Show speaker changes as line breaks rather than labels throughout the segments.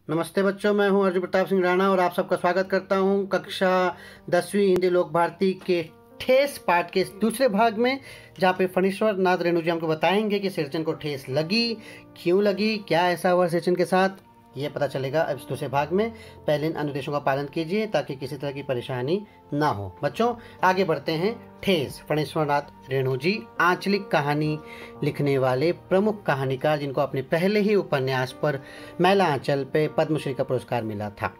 नमस्ते बच्चों, मैं हूं अर्जुन प्रताप सिंह राणा और आप सबका स्वागत करता हूं कक्षा 10वीं हिंदी लोक भारती के ठेस पाठ के दूसरे भाग में, जहां पे फणीश्वर नाथ रेणु जी हमको बताएंगे कि सिरचन को ठेस लगी, क्यों लगी, क्या ऐसा हुआ सिरचन के साथ, ये पता चलेगा अब इस दूसरे भाग में। पहले इन अनुदेशों का पालन कीजिए ताकि किसी तरह की परेशानी ना हो। बच्चों आगे बढ़ते हैं। ठेस फणीश्वर नाथ रेणु जी आंचलिक कहानी लिखने वाले प्रमुख कहानीकार, जिनको अपने पहले ही उपन्यास पर मैला आंचल पे पद्मश्री का पुरस्कार मिला था।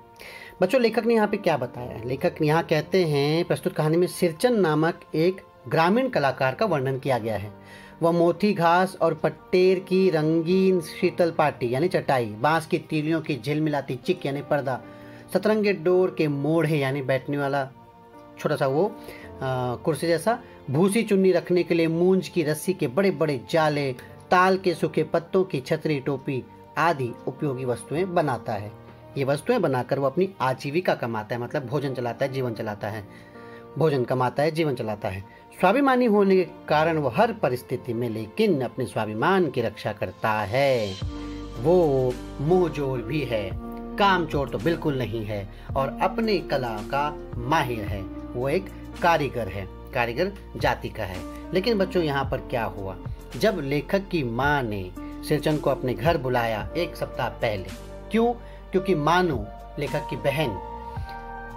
बच्चों लेखक ने यहाँ पे क्या बताया? लेखक यहाँ कहते हैं प्रस्तुत कहानी में सिरचन नामक एक ग्रामीण कलाकार का वर्णन किया गया है। वह मोती घास और पट्टेर की रंगीन शीतल पाटी यानी चटाई, बांस की तीलियों की झिलमिलाती चिक यानी पर्दा, सतरंगे डोर के मोढ़े यानी बैठने वाला छोटा सा वो कुर्सी जैसा, भूसी चुन्नी रखने के लिए मूंज की रस्सी के बड़े बड़े जाले, ताल के सूखे पत्तों की छतरी टोपी आदि उपयोगी वस्तुएं बनाता है। ये वस्तुएं बनाकर वो अपनी आजीविका कमाता है, मतलब भोजन चलाता है, जीवन चलाता है, भोजन कमाता है, जीवन चलाता है। स्वाभिमानी होने के कारण वो हर परिस्थिति में लेकिन अपने स्वाभिमान की रक्षा करता है। वो मुंहजोर भी है, कामचोर तो बिल्कुल नहीं है और अपनी कला का माहिर है। वो एक कारीगर है, कारीगर जाति का है। लेकिन बच्चों यहाँ पर क्या हुआ? जब लेखक की माँ ने सिरचन को अपने घर बुलाया एक सप्ताह पहले, क्यों? क्योंकि मानो लेखक की बहन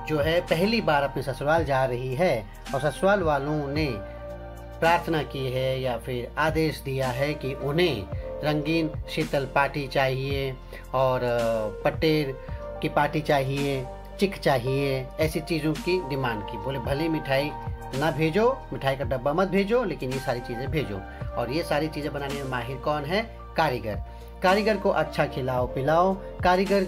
जो है पहली बार अपने ससुराल जा रही है और ससुराल वालों ने प्रार्थना की है या फिर आदेश दिया है कि उन्हें रंगीन शीतल पाटी चाहिए और पट्टेर की पाटी चाहिए, चिक चाहिए, ऐसी चीज़ों की डिमांड की। बोले भले मिठाई ना भेजो, मिठाई का डब्बा मत भेजो, लेकिन ये सारी चीज़ें भेजो। और ये सारी चीज़ें बनाने में माहिर कौन है? कारीगर। कारीगर को अच्छा खिलाओ पिलाओ, कारीगर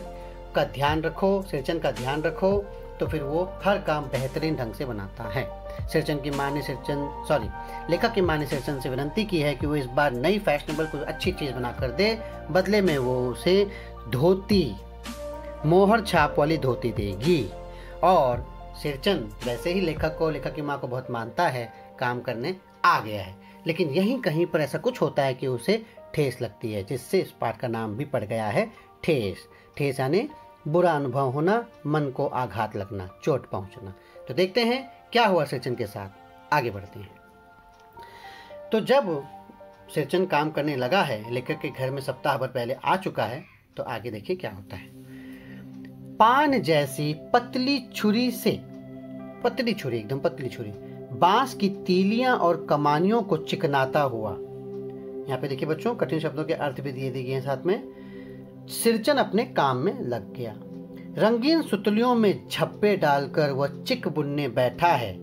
का ध्यान रखो, सिरचन का ध्यान रखो, तो फिर वो हर काम बेहतरीन ढंग से बनाता है। लेखक की माँ ने सिरचन से विनती की है कि वो इस बार नई फैशनेबल कोई अच्छी चीज़ बना कर दे। बदले में वो उसे धोती, मोहर छाप वाली धोती देगी। और सिरचन वैसे ही लेखक की माँ को बहुत मानता है, काम करने आ गया है। लेकिन यहीं कहीं पर ऐसा कुछ होता है कि उसे ठेस लगती है, जिससे इस पाठ का नाम भी पड़ गया है ठेस। ठेस यानी बुरा अनुभव होना, मन को आघात लगना, चोट पहुंचना। तो देखते हैं क्या हुआ सिरचन के साथ। आगे बढ़ते हैं। तो जब सिरचन काम करने लगा है, लेखक के घर में सप्ताह भर पहले आ चुका है, तो आगे देखिए क्या होता है। पान जैसी पतली छुरी, एकदम पतली छुरी बांस की तीलियां और कमानियों को चिकनाता हुआ, यहाँ पे देखिए बच्चों कठिन शब्दों के अर्थ भी दिए गए हैं साथ में, सिरचन अपने काम में लग गया। रंगीन सुतलियों में झप्पे डालकर वह चिक बुनने बैठा है।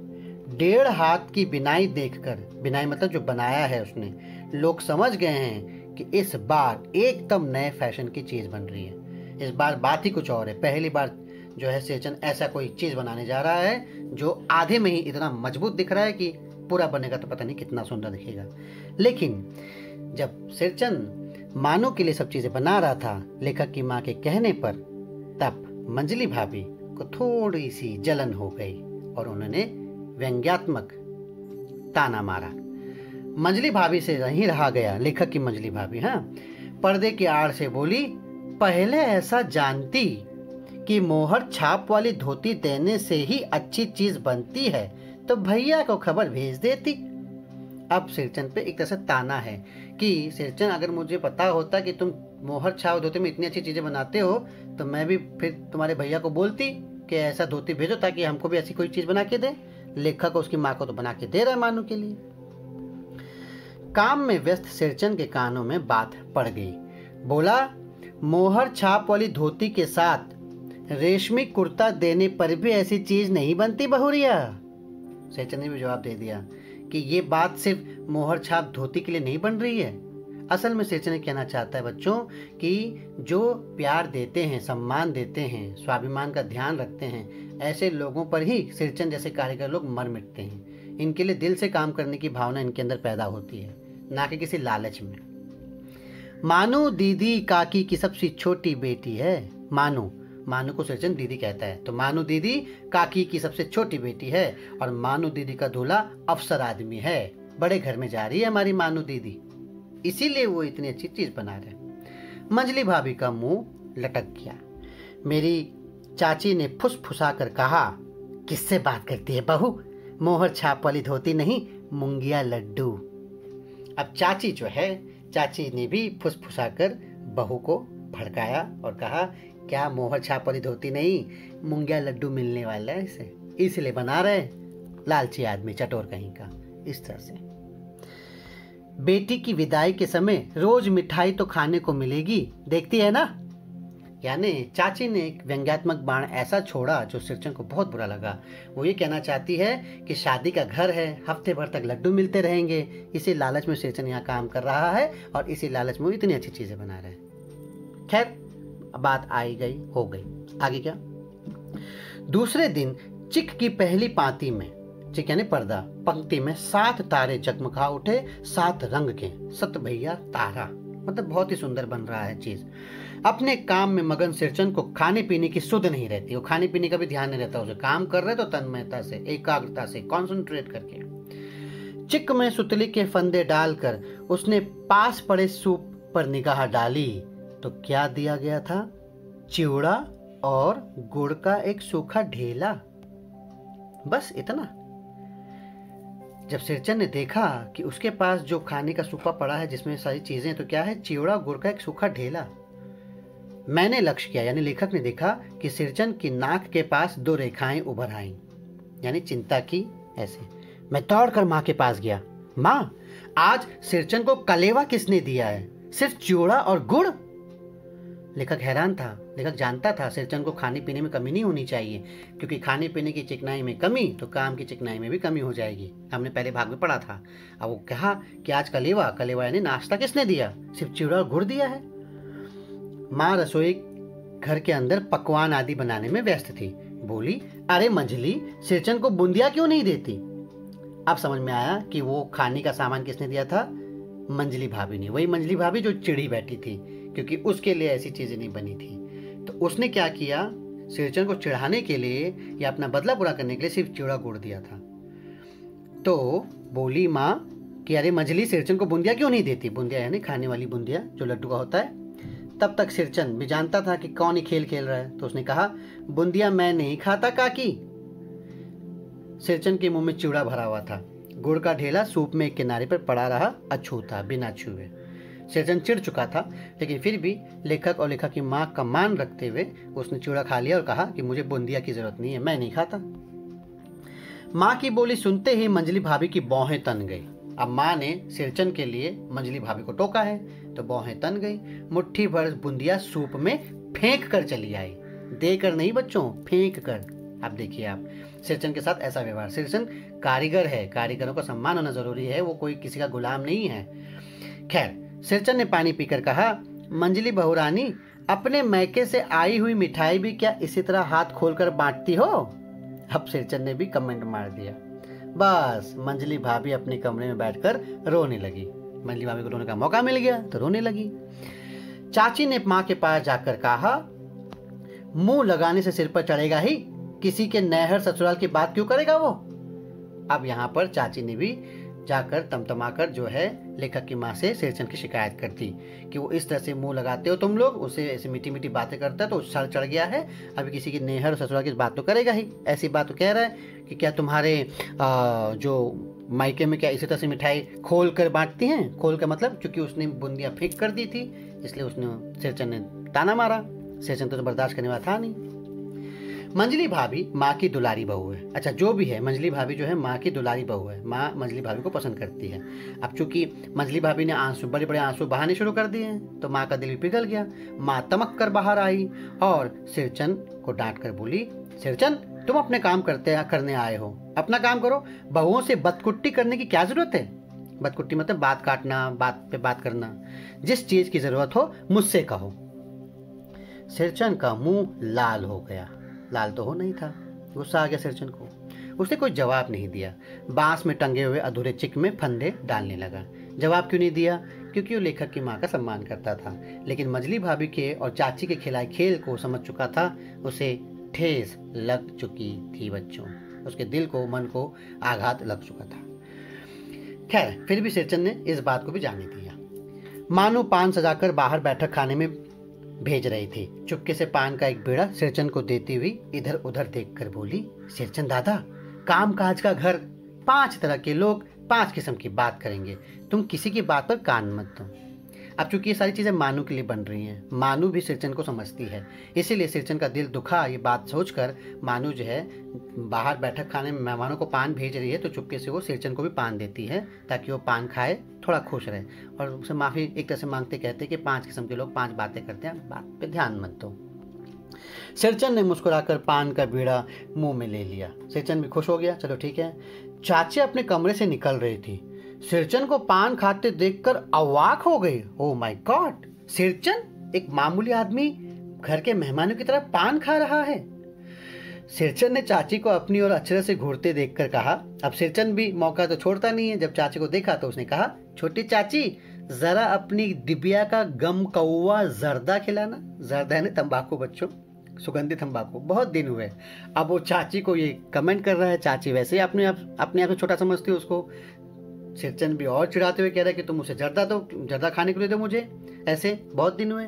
1.5 हाथ की बिनाई देखकर, बिनाई मतलब जो बनाया है उसने, लोग समझ गए हैं कि इस बार एकदम नए फैशन की चीज बन रही है। इस बार बात ही कुछ और है। पहली बार जो है सिरचन ऐसा कोई चीज बनाने जा रहा है जो आधे में ही इतना मजबूत दिख रहा है कि पूरा बनेगा तो पता नहीं कितना सुंदर दिखेगा। लेकिन जब सिरचन मानो के लिए सब चीजें बना रहा था लेखक की माँ के कहने पर, तब मंजली भाभी को थोड़ी सी जलन हो गई और उन्होंने व्यंग्यात्मक ताना मारा। मंजली भाभी से नहीं रहा गया, लेखक की मंजली भाभी पर्दे की आड़ से बोली, पहले ऐसा जानती कि मोहर छाप वाली धोती देने से ही अच्छी चीज बनती है तो भैया को खबर भेज देती। अब सिरचन पे एक तरह से ताना है कि सिरचन, अगर मुझे पता होता कि तुम मोहर छाप धोती में इतनी अच्छी चीजें बनाते हो तो मैं भी फिर तुम्हारे भैया को बोलती कि ऐसा धोती भेजो ताकि हमको भी ऐसी कोई चीज बना के दे। लेखक उसकी माँ को तो बना के दे रहा है मानो के लिए। काम में व्यस्त सिरचन के कानों में बात पड़ गई। बोला, मोहर छाप वाली धोती के साथ रेशमी कुर्ता देने पर भी ऐसी चीज नहीं बनती बहुरिया। सिरचन ने भी जवाब दे दिया कि ये बात सिर्फ मोहर छाप धोती के लिए नहीं बन रही है। असल में सिरचन कहना चाहता है बच्चों कि जो प्यार देते हैं, सम्मान देते हैं, स्वाभिमान का ध्यान रखते हैं, ऐसे लोगों पर ही सिरचन जैसे कारीगर लोग मर मिटते हैं। इनके लिए दिल से काम करने की भावना इनके अंदर पैदा होती है, ना कि किसी लालच में। मानू दीदी काकी की सबसे छोटी बेटी है। मानू को सिरचन दीदी कहता है, तो मानू दीदी काकी की सबसे छोटी बेटी है और मानू दीदी का दूल्हा अफसर आदमी है। बड़े घर में जा रही है हमारी मानू दीदी, इसीलिए वो इतनी अच्छी चीज बना रहे। मंजली भाभी का मुंह लटक गया। मेरी चाची ने फुसफुसा कर कहा, किससे बात करती है बहू, मोहर छाप वाली धोती नहीं, मुंगिया लड्डू। अब चाची जो है, चाची ने भी फुसफुसा कर बहू को भड़काया और कहा, क्या मोहर छाप वाली धोती नहीं, मुंगिया लड्डू मिलने वाला है इसे, इसलिए बना रहे, लालची आदमी चटोर कहीं का। इस तरह से बेटी की विदाई के समय रोज मिठाई तो खाने को मिलेगी, देखती है ना। यानी चाची ने एक व्यंग्यात्मक बाण ऐसा छोड़ा जो सिरचन को बहुत बुरा लगा। वो ये कहना चाहती है कि शादी का घर है, हफ्ते भर तक लड्डू मिलते रहेंगे, इसी लालच में सिरचन यहाँ काम कर रहा है और इसी लालच में वो इतनी अच्छी चीजें बना रहे हैं। खैर, बात आई गई हो गई, आगे क्या। दूसरे दिन चिक की पहली पांति में, चिक यानी पर्दा, पंक्ति में 7 तारे जगमगा उठे, 7 रंग के, 7 भैया तारा, मतलब बहुत ही सुंदर बन रहा है चीज। अपने काम में मगन सिरचन को खाने पीने की सुध नहीं रहती, वो खाने पीने का भी ध्यान नहीं रहता, उसे काम कर रहे तो तन्मयता से, एकाग्रता से, कॉन्सेंट्रेट करके। चिक में सुतली के फंदे डालकर उसने पास पड़े सूप पर निगाह डाली तो क्या दिया गया था, चिवड़ा और गुड़ का एक सूखा ढेला, बस इतना। जब सिरचन ने देखा कि उसके पास जो खाने का सूपा पड़ा है जिसमें सारी चीजें, तो क्या है, चिवड़ा, गुड़ का एक सूखा ढेला। मैंने लक्ष्य किया, यानी लेखक ने देखा कि सिरचन की नाक के पास 2 रेखाएं उभर आईं, यानी चिंता की ऐसे। मैं दौड़कर माँ के पास गया, माँ आज सिरचन को कलेवा किसने दिया है, सिर्फ चिवड़ा और गुड़। लेखक हैरान था, लेखक जानता था सिरचन को खाने पीने में कमी नहीं होनी चाहिए, क्योंकि खाने पीने की चिकनाई में कमी तो काम की चिकनाई में भी कमी हो जाएगी, हमने पहले भाग में पढ़ा था। अब वो कहा कि आज कलेवा, कलेवा यानी नाश्ता किसने दिया, सिर्फ चिवड़ा और गुड़ दिया है। माँ रसोई घर के अंदर पकवान आदि बनाने में व्यस्त थी, बोली, अरे मंझली, सिरचन को बूंदिया क्यों नहीं देती। अब समझ में आया कि वो खाने का सामान किसने दिया था, मंझली भाभी ने, वही मंझली भाभी जो चिड़ी बैठी थी, क्योंकि उसके लिए ऐसी चीजें नहीं बनी थी। तो उसने क्या किया, सिरचन को चिढ़ाने के लिए या अपना बदला पूरा करने के लिए सिर्फ चिवड़ा गुड़ दिया था। तो बोली माँ कि अरे मंझली, सिरचन को बूंदिया क्यों नहीं देती, बूंदिया यानी खाने वाली बूंदिया जो लड्डू का होता है। तब तक सिरचन भी जानता था कि कौन ही खेल खेल रहा है, तो उसने कहा, बूंदिया मैं नहीं खाता काकी। सिरचन के मुंह में चिवड़ा भरा हुआ था, गुड़ का ढेला सूप में एक किनारे पर पड़ा रहा अछूता, बिना छुए। सिरचन चिढ़ चुका था, लेकिन फिर भी लेखक और लेखक की माँ का मान रखते हुए उसने चिवड़ा खा लिया और कहा कि मुझे बूंदिया की जरूरत नहीं है, मैं नहीं खाता। माँ की बोली सुनते ही मंझली भाभी की भौहें तन गई। अब माँ ने सिरचन के लिए मंझली भाभी को टोका है तो भौहें तन गई। मुट्ठी भर बूंदिया सूप में फेंक कर चली आई, देकर नहीं बच्चों, फेंक कर। आप देखिए, आप सिरचन के साथ ऐसा व्यवहार। सिरचन कारीगर है, कारीगरों का सम्मान होना जरूरी है, वो कोई किसी का गुलाम नहीं है। खैर, सिरचन ने पानी पीकर कहा, मंझली बहुरानी, अपने मैके से आई हुई मिठाई भी क्या इसी तरह हाथ खोलकर बांटती हो। अब सिरचन ने भी कमेंट मार दिया। बस मंझली भाभी अपने कमरे में बैठकर रोने लगी। मंझली भाभी को रोने का मौका मिल गया तो रोने लगी। चाची ने माँ के पास जाकर कहा, मुंह लगाने से सिर पर चढ़ेगा ही, किसी के नैहर ससुराल की बात क्यों करेगा वो। अब यहाँ पर चाची ने भी जाकर तमतमाकर जो है लेखक की माँ से सिरचन की शिकायत कर दी कि वो इस तरह से मुंह लगाते हो तुम लोग, उसे ऐसी मीठी मीठी बातें करता है तो सर चढ़ गया है, अभी किसी की नेहर ससुराल की बात तो करेगा ही। ऐसी बात तो कह रहा है कि क्या तुम्हारे जो मायके में क्या इसी तरह से मिठाई खोल कर बांटती हैं। खोल का मतलब क्योंकि उसने बूंदियाँ फेंक कर दी थी, इसलिए उसने सिरचन ने ताना मारा। सिरचन तो बर्दाश्त करने वाला था नहीं। मंझली भाभी माँ की दुलारी बहू है। अच्छा, जो भी है, मंझली भाभी जो है माँ की दुलारी बहू है। माँ मंझली भाभी को पसंद करती है। अब चूंकि मंझली भाभी ने आंसू, बड़े बड़े आंसू बहाने शुरू कर दिए हैं, तो माँ का दिल भी पिघल गया। माँ तमक कर बाहर आई और सिरचन को डांट कर बोली, सिरचन, तुम अपने काम करने आए हो, अपना काम करो, बहुओं से बदकुट्टी करने की क्या जरूरत है। बदकुट्टी मतलब बात काटना, बात पे बात करना। जिस चीज की जरूरत हो मुझसे कहो। सिरचन का मुंह लाल हो गया। लाल तो हो नहीं था, गुस्सा आ गया सिरचन को। उसने कोई जवाब नहीं दिया। बांस में टंगे हुए अधूरे चिक में फंदे डालने लगा। जवाब क्यों नहीं दिया? क्योंकि वो लेखक की माँ का सम्मान करता था, लेकिन मंझली भाभी के और चाची के खिलाए खेल को समझ चुका था। उसे ठेस लग चुकी थी बच्चों, उसके दिल को, मन को आघात लग चुका था। खैर, फिर भी सिरचन ने इस बात को भी जाने दिया। मानू पान सजाकर बाहर बैठक खाने में भेज रही थी। चुपके से पान का एक बीड़ा सिरचन को देती हुई इधर उधर देखकर बोली, सिरचन दादा, काम काज का घर, 5 तरह के लोग 5 किस्म की बात करेंगे, तुम किसी की बात पर कान मत दो। अब चूंकि ये सारी चीज़ें मानू के लिए बन रही हैं, मानू भी सिरचन को समझती है, इसीलिए सिरचन का दिल दुखा ये बात सोचकर मानू जो है बाहर बैठक खाने में मेहमानों को पान भेज रही है, तो चुपके से वो सिरचन को भी पान देती है ताकि वो पान खाए, थोड़ा खुश रहे, और उसे माफ़ी एक तरह से मांगते कहते कि 5 किस्म के लोग 5 बातें करते हैं, बात पे ध्यान मत दो। सिरचन ने मुस्कुराकर पान का बीड़ा मुंह में ले लिया। सिरचन भी खुश हो गया, चलो ठीक है। चाची अपने कमरे से निकल रही थी, सिरचन को पान खाते देखकर अवाक हो गई। ओह माय गॉड, सिरचन एक मामूली आदमी घर के मेहमानों की तरह पान खा रहा है। सिरचन ने चाची को अपनी ओर अचरज से घूरते देखकर कहा। अब सिरचन भी मौका तो छोड़ता नहीं है, जब चाची को देखा तो उसने कहा, छोटी चाची जरा अपनी दिबिया का गम कौवा जर्दा खिलाना। जर्दा है ना तंबाकू बच्चों, सुगंधित तंबाकू, बहुत दिन हुए। अब वो चाची को ये कमेंट कर रहा है, चाची वैसे ही अपने आप से छोटा समझती है उसको। सिरचन भी और चिढ़ाते हुए कह रहा है कि तुम उसे जर्दा दो, जर्दा खाने के लिए दो मुझे, ऐसे बहुत दिन हुए।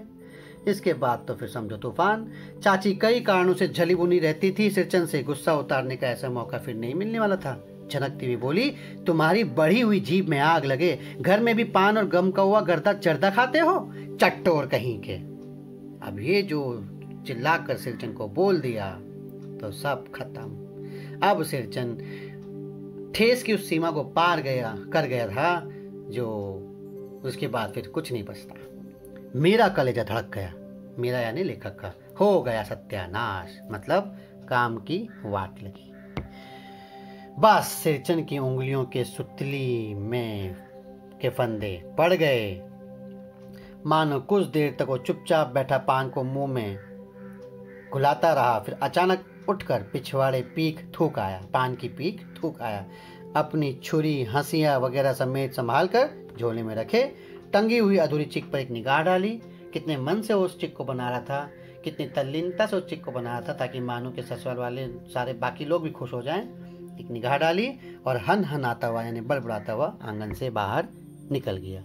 इसके बाद तो फिर समझो तूफान। चाची कई कारणों से जली बुनी रहती थी, सिरचन से गुस्सा उतारने का ऐसा मौका फिर नहीं मिलने वाला था। झनकती हुई बोली, तुम्हारी बढ़ी हुई जीभ में आग लगे, घर में भी पान और गम कौवा गर्दा जर्दा खाते हो, चट्टोर कहीं के। अब ये जो चिल्लाकर सिरचन को बोल दिया तो सब खत्म। अब सिरचन ठेस की उस सीमा को पार कर गया था जो उसके बाद फिर कुछ नहीं बचता। मेरा कलेजा धड़क गया, मेरा यानी लेखक का, हो गया सत्यानाश, मतलब काम की वाट लगी। बस सिरचन की उंगलियों के सुतली में के फंदे पड़ गए। मानो कुछ देर तक वो चुपचाप बैठा पान को मुंह में घुलाता रहा, फिर अचानक उठकर पिछवाड़े पीक थूक आया, पान की पीक थूक आया। अपनी छुरी, हंसिया वगैरह समेत संभाल कर झोले में रखे, टंगी हुई अधूरी चिक पर एक निगाह डाली। कितने मन से उस चिक को बना रहा था, कितनी तल्लीनता से उस चिक को बना रहा था ताकि मानू के ससुराल वाले सारे बाकी लोग भी खुश हो जाएं। एक निगाह डाली और हन आता हुआ यानी बड़बड़ाता हुआ आंगन से बाहर निकल गया।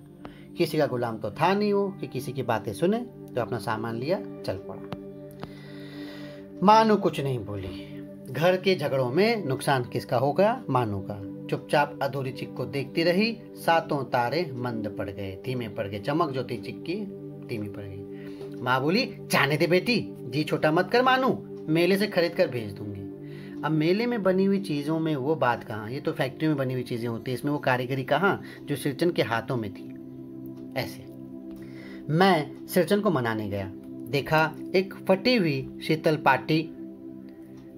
किसी का गुलाम तो था नहीं वो कि किसी की बातें सुने, तो अपना सामान लिया चल पड़ा। मानू कुछ नहीं बोली। घर के झगड़ों में नुकसान किसका होगा? मानू का। चुपचाप अधूरी चिक को देखती रही। 7 तारे मंद पड़ गए, धीमे पड़ गए, चमक जो थी चिक की धीमी पड़ गई। माँ बोली, जाने दे बेटी, जी छोटा मत कर मानू, मेले से खरीद कर भेज दूंगी। अब मेले में बनी हुई चीज़ों में वो बात कहाँ, ये तो फैक्ट्री में बनी हुई चीज़ें होती है, इसमें वो कारीगरी कहाँ जो सिरचन के हाथों में थी। ऐसे मैं सिरचन को मनाने गया, देखा एक फटी हुई शीतल पाटी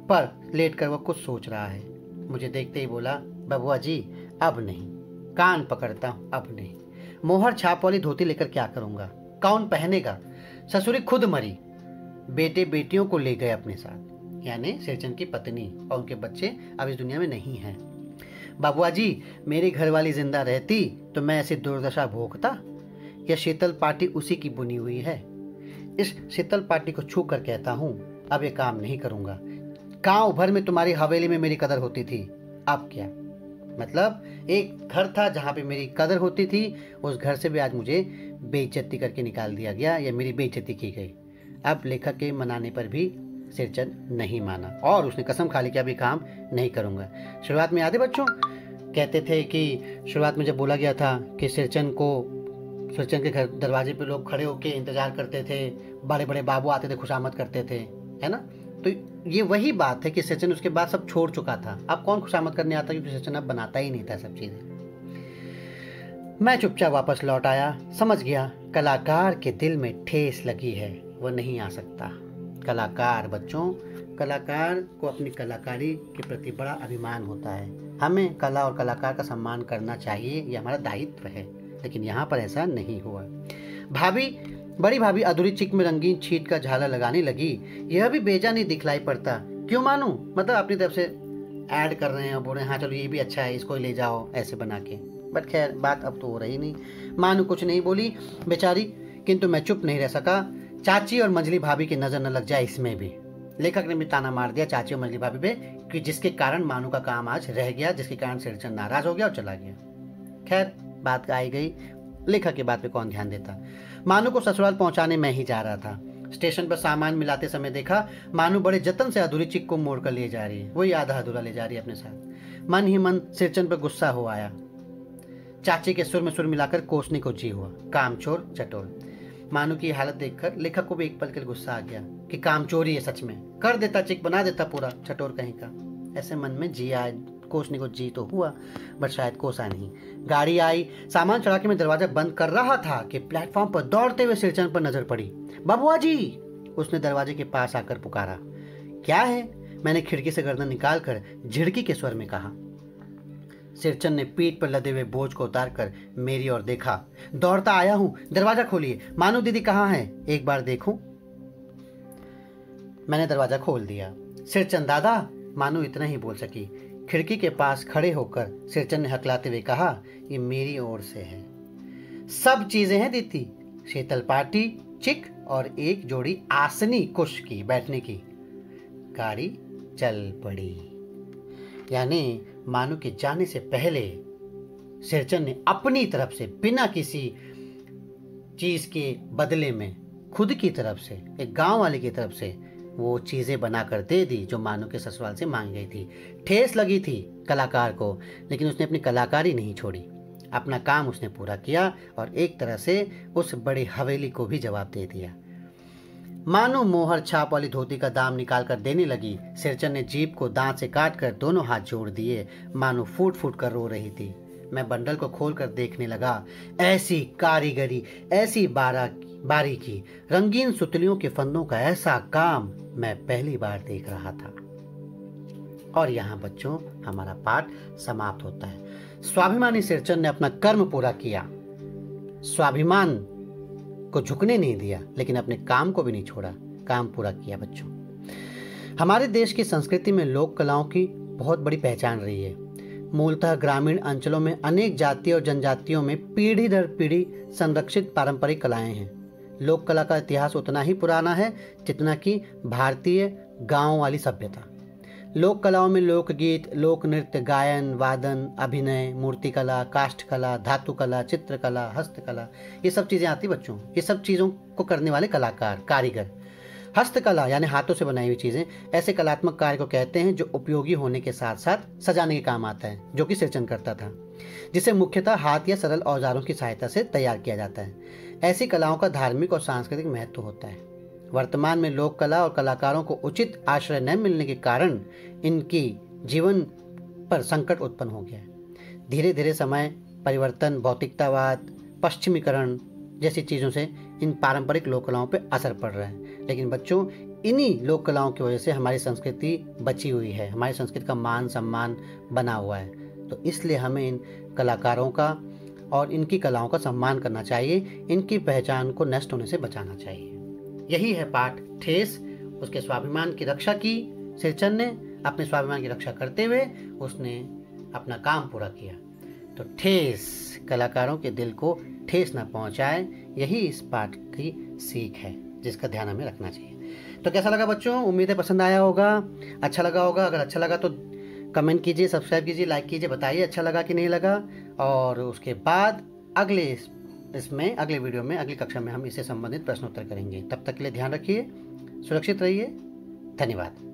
पर लेटकर वो कुछ सोच रहा है। मुझे देखते ही बोला, बबुआ जी अब नहीं, कान पकड़ता हूँ अब नहीं। मोहर छाप वाली धोती लेकर क्या करूँगा, कौन पहनेगा? ससुरी खुद मरी, बेटे बेटियों को ले गए अपने साथ, यानी सिरचन की पत्नी और उनके बच्चे अब इस दुनिया में नहीं हैं। बबुआ जी मेरी घरवाली जिंदा रहती तो मैं ऐसी दुर्दशा भोगता? यह शीतल पाटी उसी की बुनी हुई है। इस शीतल पाटी को छू कर कहता हूँ अब ये काम नहीं करूँगा। गांव भर में तुम्हारी हवेली में मेरी कदर होती थी, अब क्या? मतलब एक घर था जहाँ पे मेरी कदर होती थी, उस घर से भी आज मुझे बेइज्जती करके निकाल दिया गया या मेरी बेइज्जती की गई। अब लेखक के मनाने पर भी सिरचन नहीं माना और उसने कसम खा ली कि अभी काम नहीं करूँगा। शुरुआत में याद है बच्चों, कहते थे कि शुरुआत में जब बोला गया था कि सिरचन के घर दरवाजे पे लोग खड़े होकर इंतजार करते थे, बड़े बड़े बाबू आते थे, खुशामद करते थे, है ना? तो ये वही बात है कि सिरचन उसके बाद सब छोड़ चुका था। अब कौन खुशामद करने आता, क्योंकि सिरचन अब बनाता ही नहीं था सब चीजें। मैं चुपचाप वापस लौट आया, समझ गया कलाकार के दिल में ठेस लगी है, वो नहीं आ सकता। कलाकार बच्चों, कलाकार को अपनी कलाकारी के प्रति बड़ा अभिमान होता है। हमें कला और कलाकार का सम्मान करना चाहिए, ये हमारा दायित्व है, लेकिन यहाँ पर ऐसा नहीं हुआ। बड़ी भाभी अधूरी चिक में रंगीन छीट का झालर लगाने लगी। यह भी बेजा नहीं दिखलाई पड़ता, क्यों मानू? मतलब अपनी तरफ से ऐड कर रहे हैं, बोल रहे हैं हाँ चलो ये भी अच्छा है, इसको ले जाओ ऐसे बना के। बट खैर बात अब तो हो रही नहीं। मानू कुछ नहीं बोली बेचारी, किंतु मैं चुप नहीं रह सका। चाची और मंजली भाभी की नजर न लग जाए इसमें भी। लेखक ने भी ताना मार दिया चाची और मंजली भाभी पे कि जिसके कारण मानू का काम आज रह गया, जिसके कारण सिरचन नाराज हो गया और चला गया। खैर बात आई गई, लेखक की बात पे कौन ध्यान देता। मानू को ससुराल पहुंचाने मैं ही जा रहा था। स्टेशन पर सामान मिलाते समय देखा मानू बड़े जतन से अधूरी चिक को मोड़ कर ले जा रही है, वही आधा अधूरा ले जा रही है अपने साथ। मन ही मन सिरचंद पर गुस्सा हो आया। चाची के सुर में सुर मिलाकर कोसने को जी हुआ, कामचोर चटोर। मानू की हालत देखकर लेखक को भी एक पल के लिए गुस्सा आ गया कि कामचोरी है सच में, कर देता चिक बना देता पूरा, चटोर कहीं का। ऐसे मन में जी आए, कोसने को जी तो हुआ बट शायद कोसा नहीं। गाड़ी आई, सामान चढ़ा के मैं दरवाजा बंद कर रहा था कि प्लेटफॉर्म पर दौड़ते हुए सिरचंद पर नजर पड़ी। बबुआ जी, उसने दरवाजे के पास आकर पुकारा। क्या है? मैंने खिड़की से गर्दन निकालकर झिड़की के स्वर में कहा। सिरचंद ने पीठ पर लदे हुए बोझ को उतारकर मेरी ओर देखा। दौड़ता आया हूं, दरवाजा खोलिए। मानू दीदी कहाँ है, एक बार देखूं। मैंने दरवाजा खोल दिया। सिरचंद दादा, मानू इतना ही बोल सकी। खिड़की के पास खड़े होकर सिरचंद ने हकलाते हुए कहा, ये मेरी ओर से है। सब चीजें हैं दीदी, शीतल पार्टी, चिक और एक जोड़ी आसनी कुश की बैठने की। गाड़ी चल पड़ी। यानी मानू के जाने से पहले सिरचंद ने अपनी तरफ से बिना किसी चीज के बदले में खुद की तरफ से, एक गांव वाले की तरफ से वो चीजें बनाकर दे दी जो मानू के ससुराल से मांग गई थी। ठेस लगी थी कलाकार को, लेकिन उसने अपनी कलाकारी नहीं छोड़ी। अपना काम उसने पूरा किया और एक तरह से उस बड़ी हवेली को भी जवाब दे दिया। मानू मोहर छाप वाली धोती का दाम निकाल कर देने लगी। सिरचंद ने जीप को दांत से काट कर दोनों हाथ जोड़ दिए। मानू फूट फूट कर रो रही थी। मैं बंडल को खोल कर देखने लगा। ऐसी कारीगरी, ऐसी बारीकी, रंगीन सुतलियों के फंदों का ऐसा काम मैं पहली बार देख रहा था। और यहाँ बच्चों हमारा पाठ समाप्त होता है। स्वाभिमानी सिरचंद ने अपना कर्म पूरा किया, स्वाभिमान को झुकने नहीं दिया, लेकिन अपने काम को भी नहीं छोड़ा, काम पूरा किया। बच्चों, हमारे देश की संस्कृति में लोक कलाओं की बहुत बड़ी पहचान रही है। मूलतः ग्रामीण अंचलों में अनेक जाति और जनजातियों में पीढ़ी दर पीढ़ी संरक्षित पारंपरिक कलाएं हैं। लोक कला का इतिहास उतना ही पुराना है जितना कि भारतीय गांव वाली सभ्यता। लोक कलाओं में लोकगीत, लोक नृत्य, गायन, वादन, अभिनय, मूर्तिकला, काष्ठकला, धातुकला, चित्रकला, हस्तकला, ये सब चीज़ें आती बच्चों। ये सब चीज़ों को करने वाले कलाकार, कारीगर। हस्तकला यानी हाथों से बनाई हुई चीज़ें ऐसे कलात्मक कार्य को कहते हैं जो उपयोगी होने के साथ साथ सजाने के काम आता है, जो कि सिरचंद करता था, जिसे मुख्यतः हाथ या सरल औजारों की सहायता से तैयार किया जाता है। ऐसी कलाओं का धार्मिक और सांस्कृतिक महत्व होता है। वर्तमान में लोक कला और कलाकारों को उचित आश्रय न मिलने के कारण इनकी जीवन पर संकट उत्पन्न हो गया है। धीरे धीरे समय परिवर्तन, भौतिकतावाद, पश्चिमीकरण जैसी चीज़ों से इन पारंपरिक लोक कलाओं पर असर पड़ रहा है। लेकिन बच्चों, इन्हीं लोक कलाओं की वजह से हमारी संस्कृति बची हुई है, हमारी संस्कृति का मान सम्मान बना हुआ है। तो इसलिए हमें इन कलाकारों का और इनकी कलाओं का सम्मान करना चाहिए, इनकी पहचान को नष्ट होने से बचाना चाहिए। यही है पाठ ठेस। उसके स्वाभिमान की रक्षा की सिरचंद ने, अपने स्वाभिमान की रक्षा करते हुए उसने अपना काम पूरा किया। तो ठेस कलाकारों के दिल को ठेस ना पहुंचाए, यही इस पाठ की सीख है जिसका ध्यान हमें रखना चाहिए। तो कैसा लगा बच्चों? उम्मीद है पसंद आया होगा, अच्छा लगा होगा। अगर अच्छा लगा तो कमेंट कीजिए, सब्सक्राइब कीजिए, लाइक कीजिए, बताइए अच्छा लगा कि नहीं लगा। और उसके बाद अगले वीडियो में, अगली कक्षा में हम इससे संबंधित प्रश्नोत्तर करेंगे। तब तक के लिए ध्यान रखिए, सुरक्षित रहिए। धन्यवाद।